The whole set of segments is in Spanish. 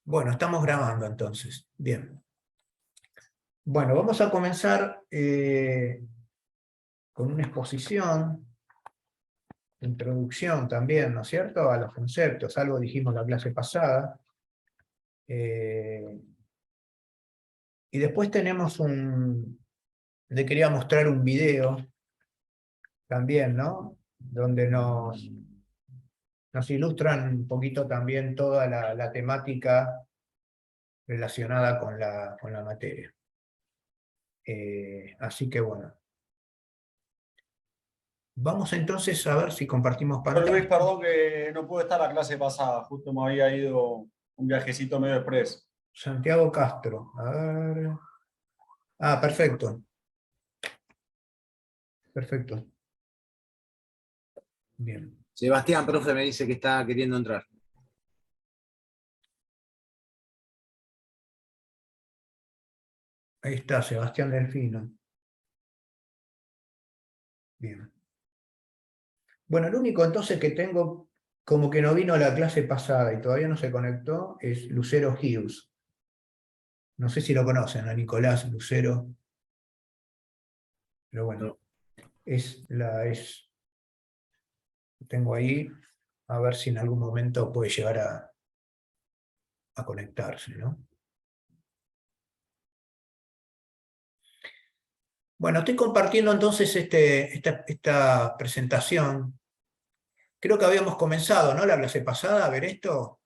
Bueno, estamos grabando entonces. Bien. Bueno, vamos a comenzar con una exposición, introducción también, ¿no es cierto?, a los conceptos. Algo dijimos la clase pasada. Y después tenemos le quería mostrar un video también, ¿no?, donde nos ilustran un poquito también toda la temática relacionada con la materia. Así que bueno. Vamos entonces a ver si compartimos Bueno, Luis, pantalla. perdón que no pude estar la clase pasada, justo me había ido un viajecito medio express. Santiago Castro. A ver. Ah, perfecto. Perfecto. Bien. Sebastián, profe, me dice que está queriendo entrar. Ahí está, Sebastián Delfino. Bien. Bueno, el único entonces que tengo como que no vino a la clase pasada y todavía no se conectó es Lucero Hughes. No sé si lo conocen, a Nicolás Lucero. Pero bueno, tengo ahí, a ver si en algún momento puede llegar a conectarse, ¿no? Bueno, estoy compartiendo entonces esta presentación. Creo que habíamos comenzado, ¿no?, la clase pasada a ver esto.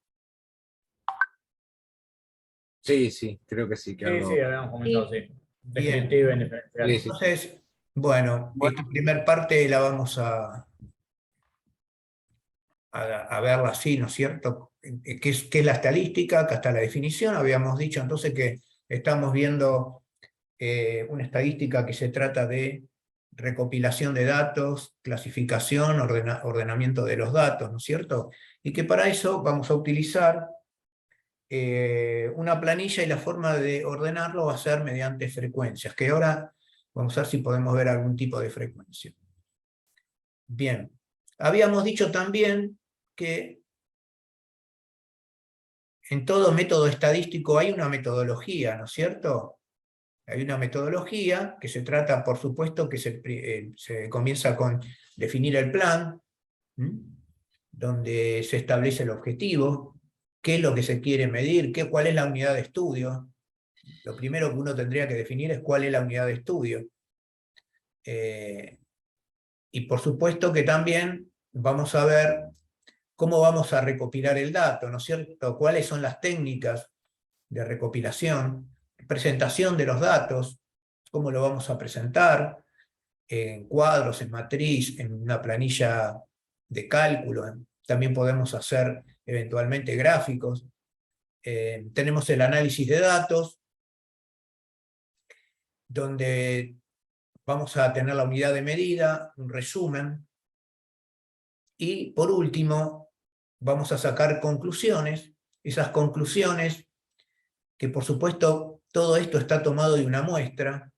Sí, creo que sí. Sí, habíamos comenzado, sí. Bien. Descriptivo y diferencial. Sí. Entonces, bueno, esta primera parte la vamos a verla así, ¿no es cierto? ¿Qué es la estadística? Acá está la definición. Habíamos dicho entonces que estamos viendo una estadística que se trata de recopilación de datos, clasificación, ordenamiento de los datos, ¿no es cierto? Y que para eso vamos a utilizar una planilla, y la forma de ordenarlo va a ser mediante frecuencias, que ahora vamos a ver si podemos ver algún tipo de frecuencia. Bien, habíamos dicho también que en todo método estadístico hay una metodología, ¿no es cierto? Hay una metodología que se trata, por supuesto, que se comienza con definir el plan, donde se establece el objetivo, qué es lo que se quiere medir, cuál es la unidad de estudio. Lo primero que uno tendría que definir es cuál es la unidad de estudio. Y por supuesto que también vamos a ver cómo vamos a recopilar el dato, ¿no es cierto? Cuáles son las técnicas de recopilación, presentación de los datos, cómo lo vamos a presentar, en cuadros, en matriz, en una planilla de cálculo. También podemos hacer eventualmente gráficos. Tenemos el análisis de datos, donde vamos a tener la unidad de medida, un resumen, y por último vamos a sacar conclusiones. Esas conclusiones, que por supuesto todo esto está tomado de una muestra,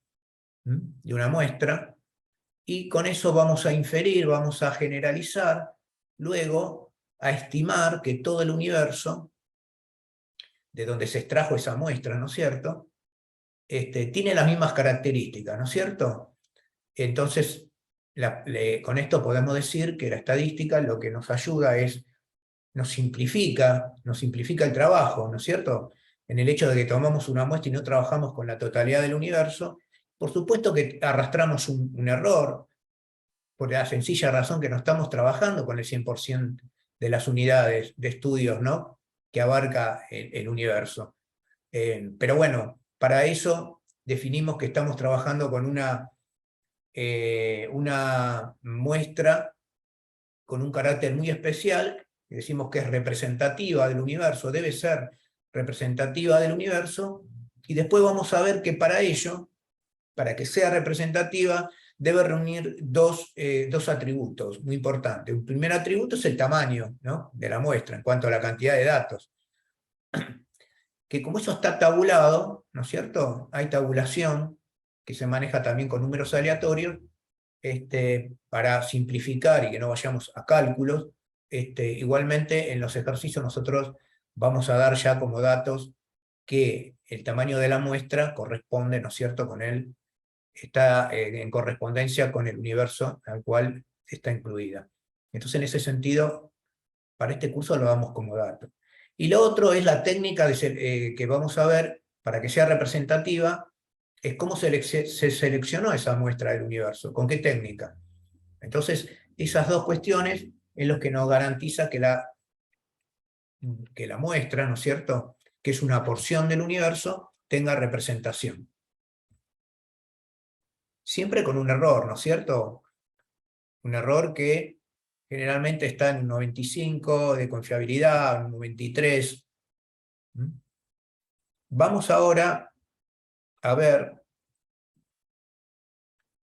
y con eso vamos a inferir, vamos a generalizar, luego a estimar que todo el universo, de donde se extrajo esa muestra, ¿no es cierto?, tiene las mismas características, ¿no es cierto? Entonces, con esto podemos decir que la estadística lo que nos ayuda es, nos simplifica el trabajo, ¿no es cierto? En el hecho de que tomamos una muestra y no trabajamos con la totalidad del universo, por supuesto que arrastramos un error, por la sencilla razón que no estamos trabajando con el 100% de las unidades de estudios, ¿no?, que abarca el universo. Pero bueno, para eso definimos que estamos trabajando con una muestra con un carácter muy especial, que decimos que es representativa del universo, debe ser representativa del universo, y después vamos a ver que para ello, para que sea representativa, debe reunir dos atributos muy importantes. Un primer atributo es el tamaño, ¿no?, de la muestra, en cuanto a la cantidad de datos. Que como eso está tabulado, ¿no es cierto?, hay tabulación, que se maneja también con números aleatorios, para simplificar y que no vayamos a cálculos. Igualmente en los ejercicios nosotros vamos a dar ya como datos que el tamaño de la muestra corresponde, ¿no es cierto?, está en correspondencia con el universo al cual está incluida. Entonces, en ese sentido, para este curso lo damos como dato. Y lo otro es la técnica que vamos a ver, para que sea representativa, es cómo se seleccionó esa muestra del universo, con qué técnica. Entonces, esas dos cuestiones es lo que nos garantiza que la muestra, ¿no es cierto?, que es una porción del universo, tenga representación. Siempre con un error, ¿no es cierto? Un error que generalmente está en un 95 de confiabilidad, un 93. Vamos ahora a ver,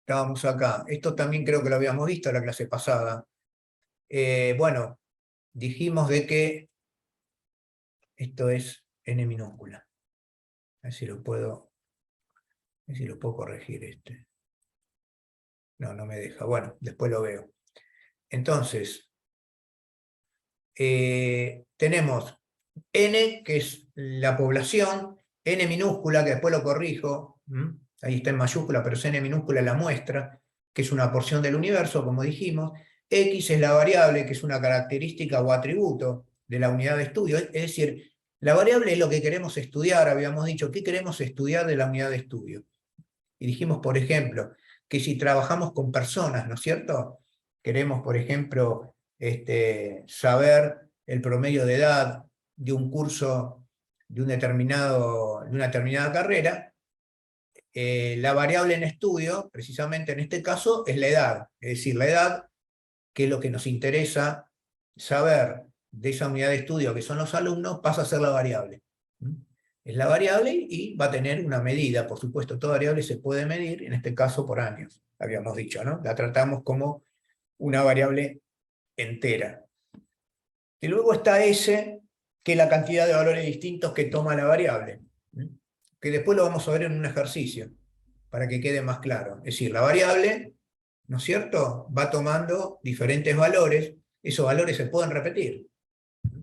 estábamos acá, esto también creo que lo habíamos visto en la clase pasada. Bueno, dijimos de que esto es n minúscula. A ver si lo puedo corregir este. No, no me deja. Bueno, después lo veo. Entonces, tenemos n, que es la población, n minúscula, que después lo corrijo, ahí está en mayúscula, pero es n minúscula la muestra, que es una porción del universo, como dijimos. X es la variable, que es una característica o atributo de la unidad de estudio. Es decir, la variable es lo que queremos estudiar, habíamos dicho, ¿qué queremos estudiar de la unidad de estudio? Y dijimos, por ejemplo, que si trabajamos con personas, ¿no es cierto? Queremos, por ejemplo, saber el promedio de edad de un curso de una determinada carrera. La variable en estudio, precisamente en este caso, es la edad. Es decir, la edad, que es lo que nos interesa saber de esa unidad de estudio que son los alumnos, pasa a ser la variable. Es la variable y va a tener una medida. Por supuesto, toda variable se puede medir, en este caso por años, habíamos dicho, ¿no? La tratamos como una variable entera. Y luego está S, que es la cantidad de valores distintos que toma la variable, que después lo vamos a ver en un ejercicio, para que quede más claro. Es decir, la variable, ¿no es cierto?, va tomando diferentes valores, esos valores se pueden repetir,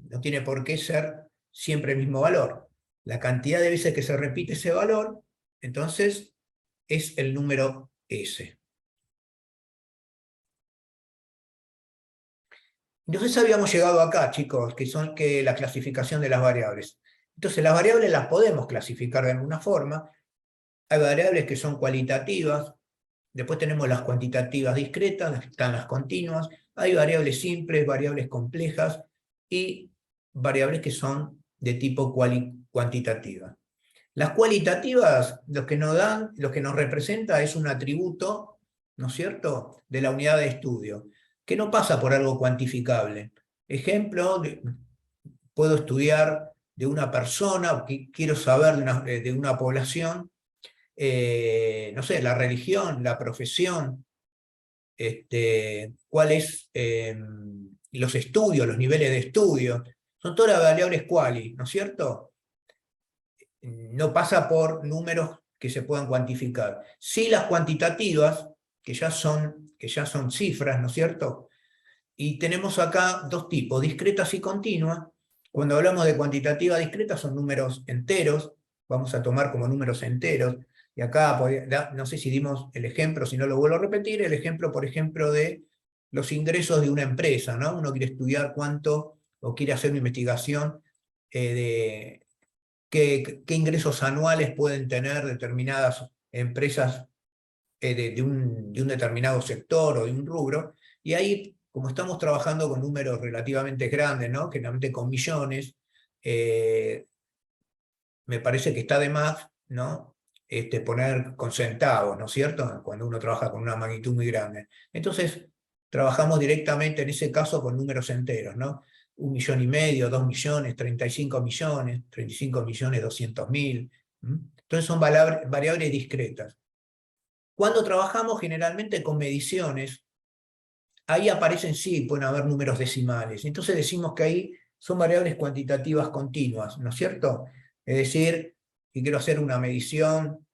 no tiene por qué ser siempre el mismo valor. La cantidad de veces que se repite ese valor, entonces, es el número S. Entonces habíamos llegado acá, chicos, que la clasificación de las variables. Entonces las variables las podemos clasificar de alguna forma. Hay variables que son cualitativas, después tenemos las cuantitativas discretas, están las continuas, hay variables simples, variables complejas y variables que son de tipo cuantitativa. Las cualitativas, lo que nos representa es un atributo, ¿no es cierto?, de la unidad de estudio, que no pasa por algo cuantificable. Ejemplo, puedo estudiar de una persona, o quiero saber de una población, no sé, la religión, la profesión, cuáles los estudios, los niveles de estudio, son todas variables quali, ¿no es cierto? No pasa por números que se puedan cuantificar. Sí las cuantitativas, que ya son cifras, ¿no es cierto? Y tenemos acá dos tipos, discretas y continuas. Cuando hablamos de cuantitativa discreta son números enteros, vamos a tomar como números enteros. Y acá, no sé si dimos el ejemplo, si no lo vuelvo a repetir, el ejemplo, por ejemplo, de los ingresos de una empresa, ¿no? Uno quiere estudiar cuánto, o quiere hacer una investigación de qué ingresos anuales pueden tener determinadas empresas de un determinado sector o de un rubro, y ahí, como estamos trabajando con números relativamente grandes, ¿no?, generalmente con millones, me parece que está de más, ¿no?, poner con centavos, ¿no es cierto?, cuando uno trabaja con una magnitud muy grande. Entonces, trabajamos directamente en ese caso con números enteros, ¿no? 1,5 millones, 2 millones, 35 millones, 200.000. Entonces son variables discretas. Cuando trabajamos generalmente con mediciones, ahí aparecen, sí, pueden haber números decimales. Entonces decimos que ahí son variables cuantitativas continuas, ¿no es cierto? Es decir, si quiero hacer una medición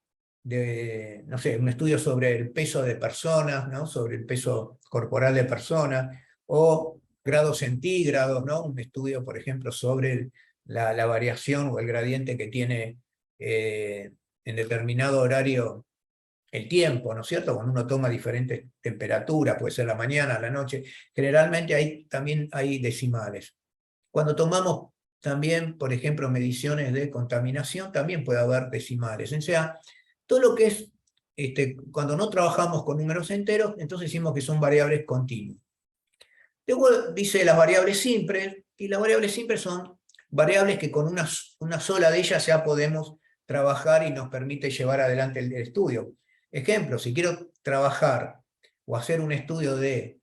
de, no sé, un estudio sobre el peso de personas, ¿no?, sobre el peso corporal de personas, o grados centígrados, ¿no?, un estudio, por ejemplo, sobre la variación o el gradiente que tiene en determinado horario el tiempo, ¿no es cierto? Cuando uno toma diferentes temperaturas, puede ser la mañana, la noche, generalmente también hay decimales. Cuando tomamos también, por ejemplo, mediciones de contaminación, también puede haber decimales. O sea, todo lo que es, cuando no trabajamos con números enteros, entonces decimos que son variables continuas. Luego dice las variables simples, y las variables simples son variables que con una sola de ellas ya podemos trabajar y nos permite llevar adelante el estudio. Ejemplo, si quiero trabajar o hacer un estudio de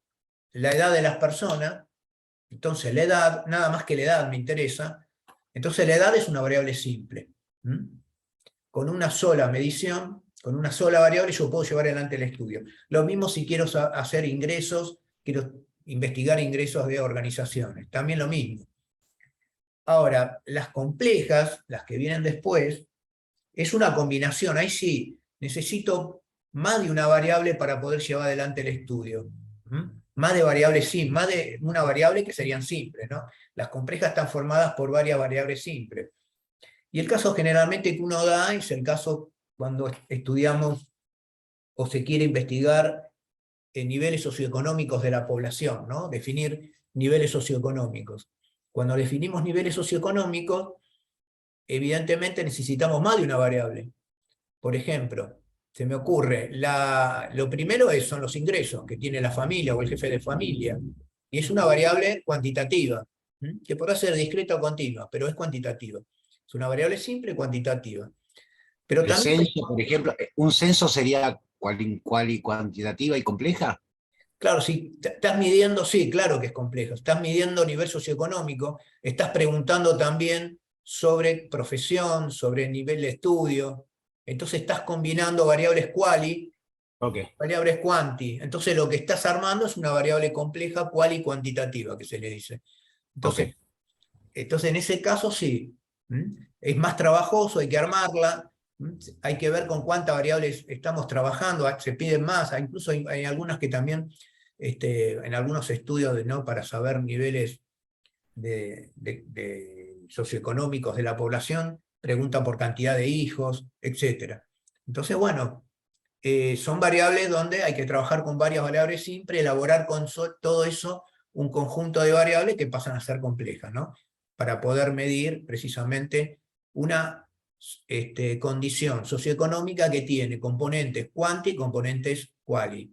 la edad de las personas, entonces la edad, nada más que la edad me interesa, entonces la edad es una variable simple. Con una sola medición, con una sola variable yo puedo llevar adelante el estudio. Lo mismo si quiero hacer ingresos, quiero investigar ingresos de organizaciones, también lo mismo. Ahora, las complejas, las que vienen después, es una combinación, ahí sí, necesito más de una variable para poder llevar adelante el estudio. Más de variables simples, más de una variable que serían simples, ¿no? Las complejas están formadas por varias variables simples. Y el caso generalmente que uno da es el caso cuando estudiamos o se quiere investigar niveles socioeconómicos de la población, ¿no? Definir niveles socioeconómicos. Cuando definimos niveles socioeconómicos, evidentemente necesitamos más de una variable. Por ejemplo, se me ocurre, lo primero son los ingresos que tiene la familia o el jefe de familia, y es una variable cuantitativa, que podrá ser discreta o continua, pero es cuantitativa. Es una variable simple cuantitativa. Pero El también, censo, por ejemplo, ¿un censo sería cuantitativa y compleja? claro, si estás midiendo, sí, claro que es complejo, estás midiendo nivel socioeconómico, estás preguntando también sobre profesión, sobre nivel de estudio, entonces estás combinando variables quali, Ok, variables quanti, entonces lo que estás armando es una variable compleja quali cuantitativa, que se le dice. ok. Entonces en ese caso sí, es más trabajoso, hay que armarla, hay que ver con cuántas variables estamos trabajando, se piden más, incluso hay algunas que también, en algunos estudios ¿no? para saber niveles de socioeconómicos de la población, preguntan por cantidad de hijos, etc. Entonces, bueno, son variables donde hay que trabajar con varias variables simples, elaborar con todo eso un conjunto de variables que pasan a ser complejas, ¿no? Para poder medir precisamente una condición socioeconómica que tiene componentes quanti y componentes quali.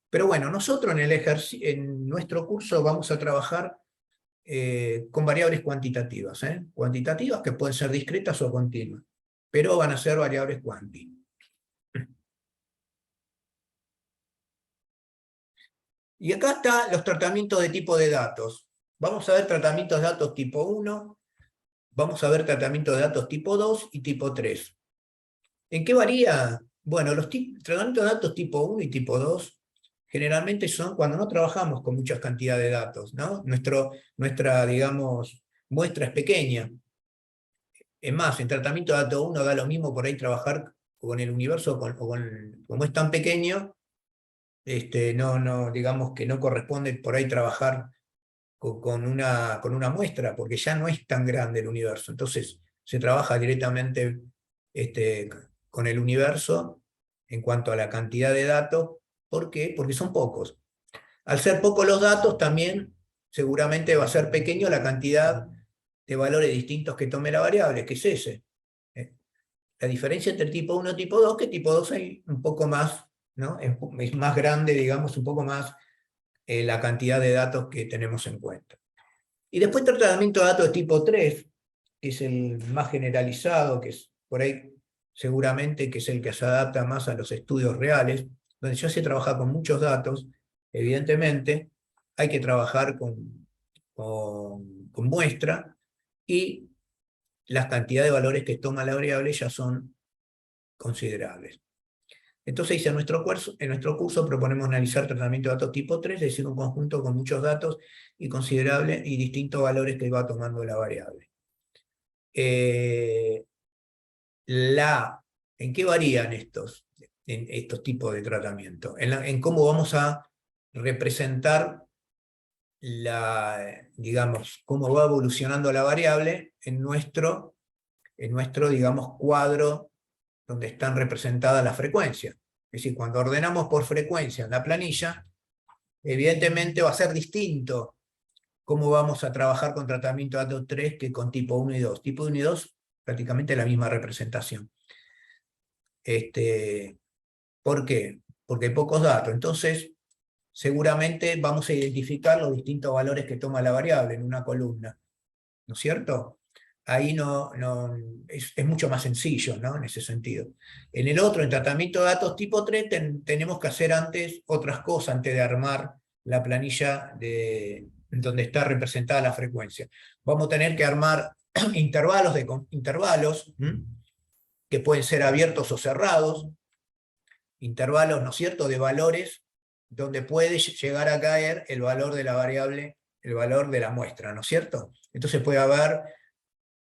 Pero bueno, nosotros en nuestro curso vamos a trabajar con variables cuantitativas, cuantitativas que pueden ser discretas o continuas, pero van a ser variables quanti. Y acá están los tratamientos de tipo de datos. Vamos a ver tratamientos de datos tipo 1, vamos a ver tratamientos de datos tipo 2 y tipo 3. ¿En qué varía? Bueno, los tratamientos de datos tipo 1 y tipo 2 generalmente son cuando no trabajamos con muchas cantidades de datos, ¿no? Nuestra, digamos, muestra es pequeña. Es más, en tratamiento de datos 1 da lo mismo por ahí trabajar con el universo, como es tan pequeño, digamos que no corresponde por ahí trabajar con una muestra, porque ya no es tan grande el universo. Entonces se trabaja directamente con el universo en cuanto a la cantidad de datos. ¿Por qué? Porque son pocos. Al ser pocos los datos, también seguramente va a ser pequeño la cantidad de valores distintos que tome la variable, que es ese. La diferencia entre tipo 1 y tipo 2, que tipo 2 hay un poco más, ¿no? Es más grande, digamos, un poco más la cantidad de datos que tenemos en cuenta. Y después está el tratamiento de datos de tipo 3, que es el más generalizado, que es por ahí seguramente que es el que se adapta más a los estudios reales, donde ya se trabaja con muchos datos, evidentemente hay que trabajar con muestra y las cantidades de valores que toma la variable ya son considerables. Entonces, en nuestro curso proponemos analizar tratamiento de datos tipo 3, es decir, un conjunto con muchos datos y considerables y distintos valores que va tomando la variable. ¿En qué varían estos tipos de tratamiento? En cómo vamos a representar digamos, cómo va evolucionando la variable en nuestro, digamos, cuadro donde están representadas las frecuencias. Es decir, cuando ordenamos por frecuencia en la planilla, evidentemente va a ser distinto cómo vamos a trabajar con tratamiento de datos 3 que con tipo 1 y 2. Tipo 1 y 2, prácticamente la misma representación. ¿Por qué? Porque hay pocos datos. Entonces, seguramente vamos a identificar los distintos valores que toma la variable en una columna, ¿no es cierto? Ahí es mucho más sencillo, ¿no? En ese sentido. En el otro, en tratamiento de datos tipo 3, tenemos que hacer antes otras cosas, antes de armar la planilla donde está representada la frecuencia. Vamos a tener que armar intervalos, que pueden ser abiertos o cerrados, intervalos, ¿no es cierto?, de valores donde puede llegar a caer el valor de la variable, el valor de la muestra, ¿no es cierto? Entonces puede haber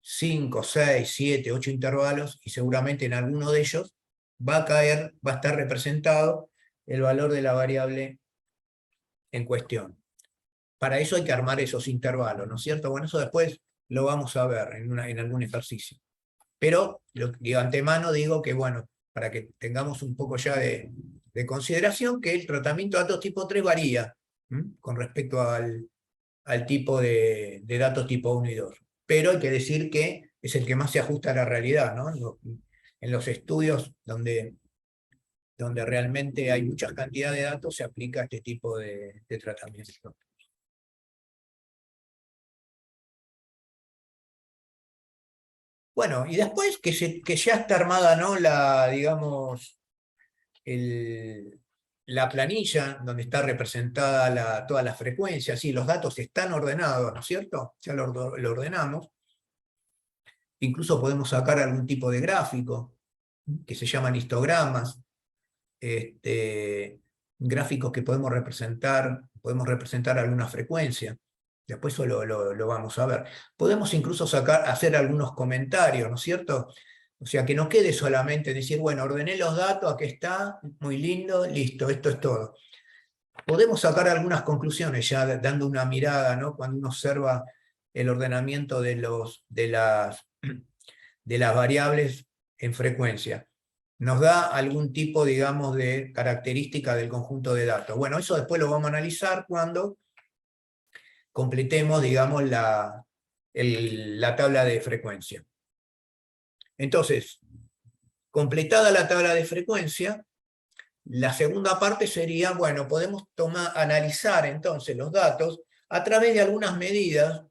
5, 6, 7, 8 intervalos y seguramente en alguno de ellos va a estar representado el valor de la variable en cuestión. Para eso hay que armar esos intervalos, ¿no es cierto? Bueno, eso después lo vamos a ver en algún ejercicio. Pero de antemano digo que, bueno, para que tengamos un poco ya de consideración, que el tratamiento de datos tipo 3 varía con respecto al tipo de datos tipo 1 y 2. Pero hay que decir que es el que más se ajusta a la realidad, ¿no? En los estudios donde realmente hay mucha cantidad de datos, se aplica este tipo de tratamiento. Bueno, y después que ya está armada, ¿no?, digamos, la planilla donde está representada todas las frecuencias, y los datos están ordenados, ¿no es cierto? Ya lo ordenamos. Incluso podemos sacar algún tipo de gráfico, que se llaman histogramas, gráficos que podemos representar alguna frecuencia. Después eso lo vamos a ver. Podemos incluso hacer algunos comentarios, ¿no es cierto? O sea, que no quede solamente decir, bueno, ordené los datos, aquí está, muy lindo, listo, esto es todo. Podemos sacar algunas conclusiones ya dando una mirada, ¿no?, cuando uno observa el ordenamiento de las variables en frecuencia. Nos da algún tipo, digamos, de característica del conjunto de datos. Bueno, eso después lo vamos a analizar cuando completemos, digamos, la tabla de frecuencia. Entonces, completada la tabla de frecuencia, la segunda parte sería, bueno, podemos analizar entonces los datos a través de algunas medidas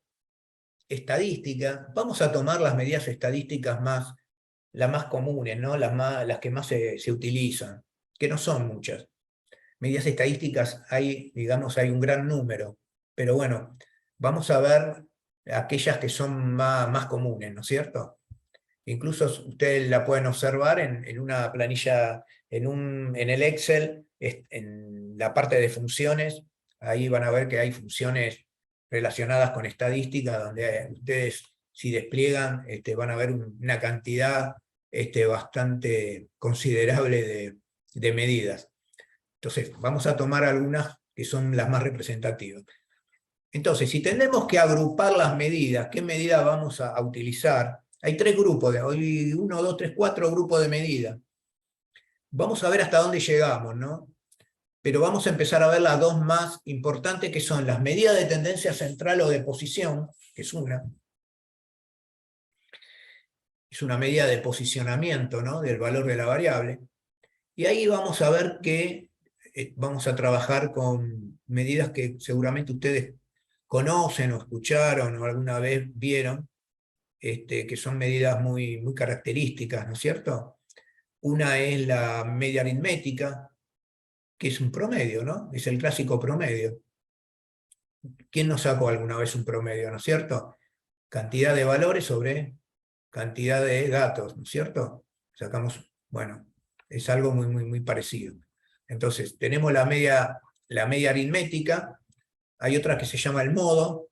estadísticas. Vamos a tomar las medidas estadísticas las más comunes, ¿no?, las que más se utilizan, que no son muchas. Medidas estadísticas digamos, hay un gran número, pero bueno, vamos a ver aquellas que son más comunes, ¿no es cierto? Incluso ustedes la pueden observar en una planilla, en el Excel, en la parte de funciones, ahí van a ver que hay funciones relacionadas con estadística, donde ustedes, si despliegan, van a ver una cantidad bastante considerable de medidas. Entonces, vamos a tomar algunas que son las más representativas. Entonces, si tenemos que agrupar las medidas, ¿qué medidas vamos a utilizar? Hay 3 grupos, hoy 1, 2, 3, 4 grupos de medidas. Vamos a ver hasta dónde llegamos, ¿no? Pero vamos a empezar a ver las 2 más importantes, que son las medidas de tendencia central o de posición, que es una medida de posicionamiento, ¿no?, del valor de la variable. Y ahí vamos a ver que vamos a trabajar con medidas que seguramente ustedes conocen o escucharon o alguna vez vieron, que son medidas muy, muy características, ¿no es cierto? Una es la media aritmética, que es un promedio, ¿no? Es el clásico promedio. ¿Quién no sacó alguna vez un promedio, no es cierto? Cantidad de valores sobre cantidad de datos, ¿no es cierto? Sacamos, bueno, es algo muy, muy, muy parecido. Entonces, tenemos la media aritmética, hay otra que se llama el modo,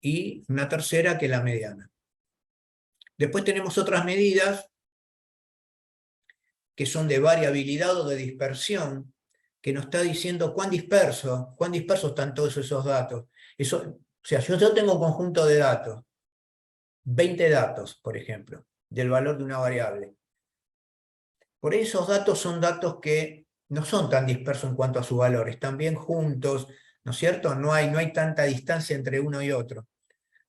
y una tercera que es la mediana. Después tenemos otras medidas que son de variabilidad o de dispersión, que nos está diciendo cuán dispersos están todos esos datos. Eso, o sea, yo tengo un conjunto de datos, 20 datos, por ejemplo, del valor de una variable. Por ahí esos datos son datos que no son tan dispersos en cuanto a su valor, están bien juntos, ¿no es cierto? No hay tanta distancia entre uno y otro.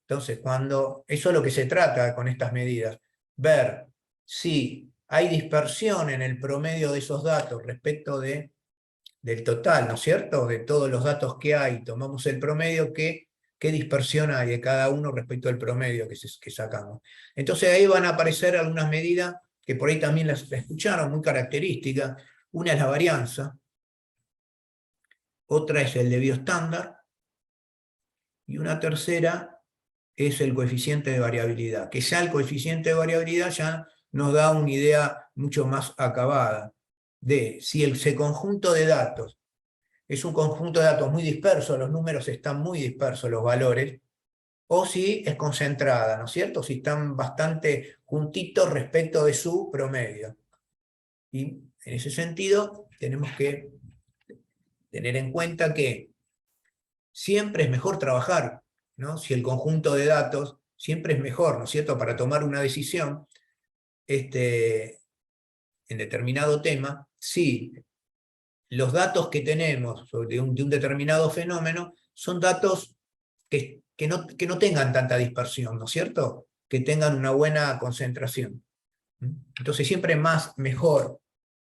Entonces, eso es lo que se trata con estas medidas, ver si hay dispersión en el promedio de esos datos respecto del total, ¿no es cierto? De todos los datos que hay, tomamos el promedio, qué dispersión hay de cada uno respecto al promedio que sacamos. Entonces ahí van a aparecer algunas medidas que por ahí también las escucharon, muy características. Una es la varianza, otra es el desvío estándar, y una tercera es el coeficiente de variabilidad, que ya el coeficiente de variabilidad ya nos da una idea mucho más acabada de si ese conjunto de datos es un conjunto de datos muy disperso, los números están muy dispersos, los valores, o si es concentrada, ¿no es cierto? Si están bastante juntitos respecto de su promedio. Y en ese sentido tenemos que tener en cuenta que siempre es mejor trabajar, ¿no? Si el conjunto de datos siempre es mejor, ¿no es cierto?, para tomar una decisión en determinado tema, si los datos que tenemos de un determinado fenómeno son datos que no tengan tanta dispersión, ¿no es cierto?, que tengan una buena concentración. Entonces siempre es mejor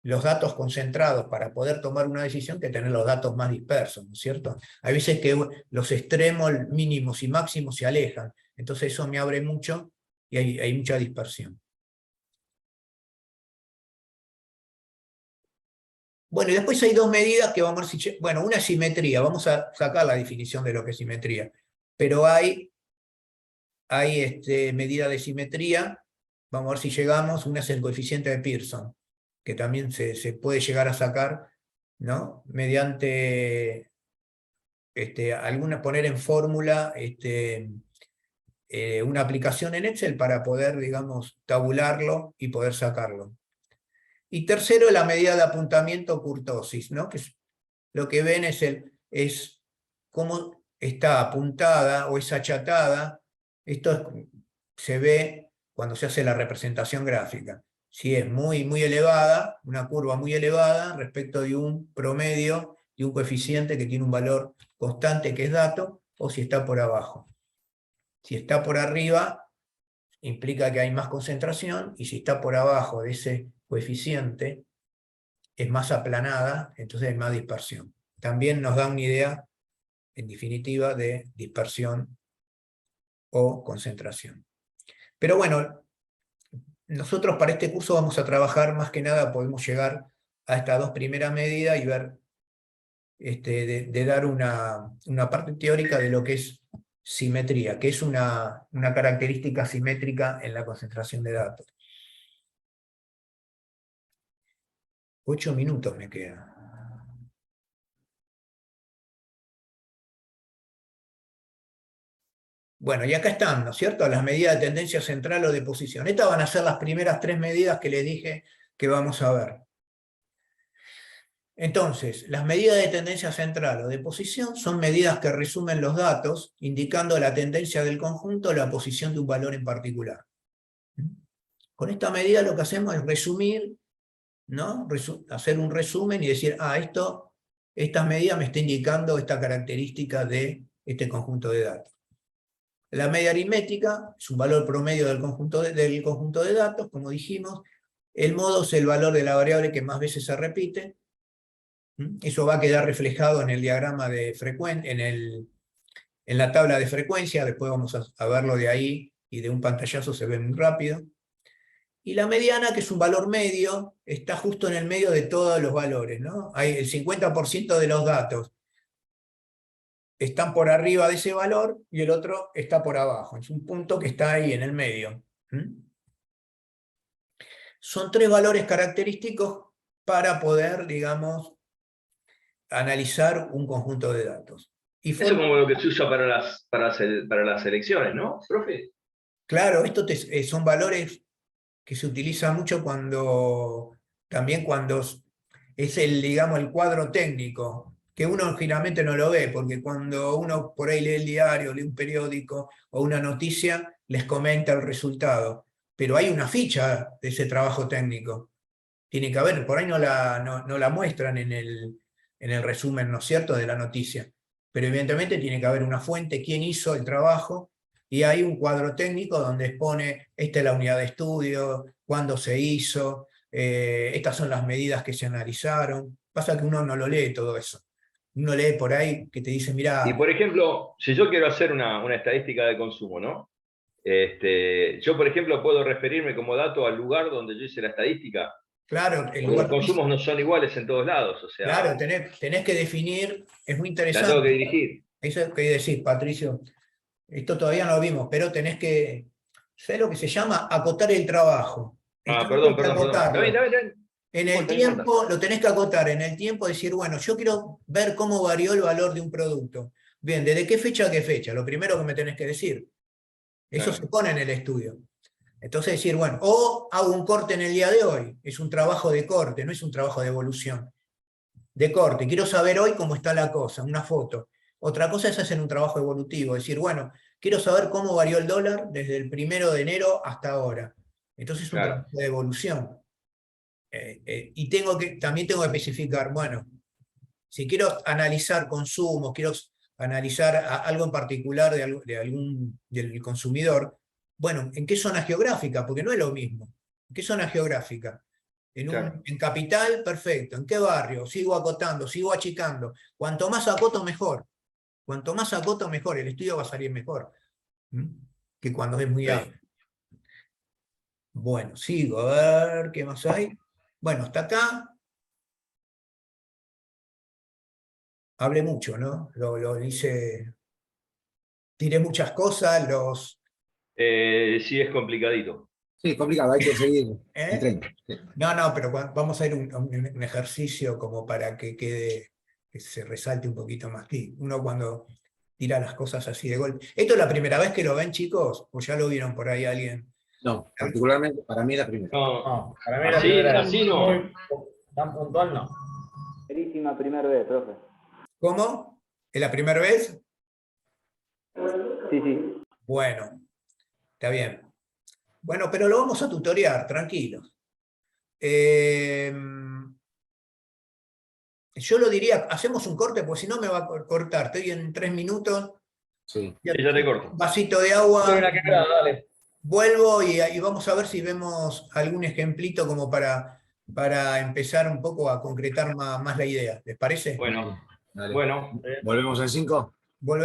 los datos concentrados para poder tomar una decisión que tener los datos más dispersos, ¿no es cierto? Hay veces que los extremos mínimos y máximos se alejan, entonces eso me abre mucho y hay mucha dispersión. Bueno, y después hay dos medidas que vamos a ver si... Bueno, una es simetría, vamos a sacar la definición de lo que es simetría, pero hay medida de simetría, vamos a ver si llegamos, una es el coeficiente de Pearson, que también se puede llegar a sacar, ¿no?, mediante poner en fórmula una aplicación en Excel para poder, digamos, tabularlo y poder sacarlo. Y tercero, la medida de apuntamiento kurtosis, ¿no?, que lo que ven es cómo está apuntada o es achatada. Esto se ve cuando se hace la representación gráfica. Si es muy, muy elevada, una curva muy elevada respecto de un promedio y un coeficiente que tiene un valor constante que es dato, o si está por abajo. Si está por arriba, implica que hay más concentración, y si está por abajo de ese coeficiente, es más aplanada, entonces hay más dispersión. También nos da una idea, en definitiva, de dispersión o concentración. Pero bueno, nosotros para este curso vamos a trabajar más que nada, podemos llegar a estas dos primeras medidas y ver, de dar una parte teórica de lo que es simetría, que es una característica simétrica en la concentración de datos. 8 minutos me quedan. Bueno, y acá están, ¿no es cierto?, las medidas de tendencia central o de posición. Estas van a ser las primeras 3 medidas que les dije que vamos a ver. Entonces, las medidas de tendencia central o de posición son medidas que resumen los datos, indicando la tendencia del conjunto o la posición de un valor en particular. Con esta medida lo que hacemos es resumir, ¿no?, hacer un resumen y decir, esta medida me está indicando esta característica de este conjunto de datos. La media aritmética es un valor promedio del conjunto de datos, como dijimos. El modo es el valor de la variable que más veces se repite. Eso va a quedar reflejado en el diagrama de frecuencia, en la tabla de frecuencia. Después vamos a verlo de ahí, y de un pantallazo se ve muy rápido. Y la mediana, que es un valor medio, está justo en el medio de todos los valores, ¿no? Hay el 50% de los datos están por arriba de ese valor y el otro está por abajo. Es un punto que está ahí en el medio. Son 3 valores característicos para poder, digamos, analizar un conjunto de datos. Eso es como lo que se usa para las elecciones, ¿no, profe? Claro, estos son valores que se utilizan mucho también cuando es el, digamos, el cuadro técnico, que uno generalmente no lo ve, porque cuando uno por ahí lee el diario, lee un periódico o una noticia, les comenta el resultado. Pero hay una ficha de ese trabajo técnico. Tiene que haber, por ahí no la muestran en el resumen, ¿no es cierto?, de la noticia. Pero evidentemente tiene que haber una fuente, quién hizo el trabajo, y hay un cuadro técnico donde expone, esta es la unidad de estudio, cuándo se hizo, estas son las medidas que se analizaron. Pasa que uno no lo lee todo eso. Uno lee por ahí que te dice, Y mirá, por ejemplo, si yo quiero hacer una estadística de consumo, ¿no? Yo, por ejemplo, puedo referirme como dato al lugar donde yo hice la estadística. claro, el Porque lugar los consumos no son iguales en todos lados, o sea, claro, tenés que definir, es muy la tengo que interesante. dirigir. Eso que decís, Patricio, esto todavía no lo vimos, pero tenés que, ¿sabés lo que se llama? Acotar el trabajo. El Ah, trabajo hay perdón, que perdón. Está acotarlo. bien, está bien. En No el importa, no importa. tiempo, lo tenés que acotar, en el tiempo decir, bueno, yo quiero ver cómo varió el valor de un producto. Bien, ¿desde qué fecha a qué fecha? Lo primero que me tenés que decir. Eso Claro. se pone en el estudio. Entonces decir, bueno, o hago un corte en el día de hoy, es un trabajo de corte, no es un trabajo de evolución. De corte, quiero saber hoy cómo está la cosa, una foto. Otra cosa es hacer un trabajo evolutivo, decir, bueno, quiero saber cómo varió el dólar desde el 1 de enero hasta ahora. Entonces es un Claro. trabajo de evolución. Y también tengo que especificar, bueno, si quiero analizar consumos, quiero analizar algo en particular del consumidor, bueno, ¿en qué zona geográfica? Porque no es lo mismo. ¿En qué zona geográfica? Claro. En capital, perfecto. ¿En qué barrio? Sigo acotando, sigo achicando. Cuanto más acoto, mejor. Cuanto más acoto, mejor. El estudio va a salir mejor. ¿Mm? Que cuando es muy amplio. Bueno, sigo, a ver qué más hay. Bueno, hasta acá hablé mucho, ¿no? Lo hice, tiré muchas cosas, Sí, es complicadito. Sí, complicado, hay que seguir el ¿eh? tren. Sí. No, pero vamos a ir un ejercicio como para que quede, que se resalte un poquito más. Sí, uno cuando tira las cosas así de golpe. ¿Esto es la primera vez que lo ven, chicos? ¿O ya lo vieron por ahí alguien? No, particularmente para mí la primera. No, No, para mí la así, primera vez. así no. Muy tan puntual, no. Serísima primera vez, profe. ¿Cómo? ¿Es la primera vez? Sí, sí. Bueno, está bien. Bueno, pero lo vamos a tutorear, tranquilos. Yo lo diría, hacemos un corte, porque si no me va a cortar. Estoy en 3 minutos. Sí. Sí, ya te corto. Un vasito de Soy agua. una quebrada, dale. Vuelvo y vamos a ver si vemos algún ejemplito como para empezar un poco a concretar más la idea. ¿Les parece? Bueno, Dale. bueno. ¿Volvemos en 5? Volvemos.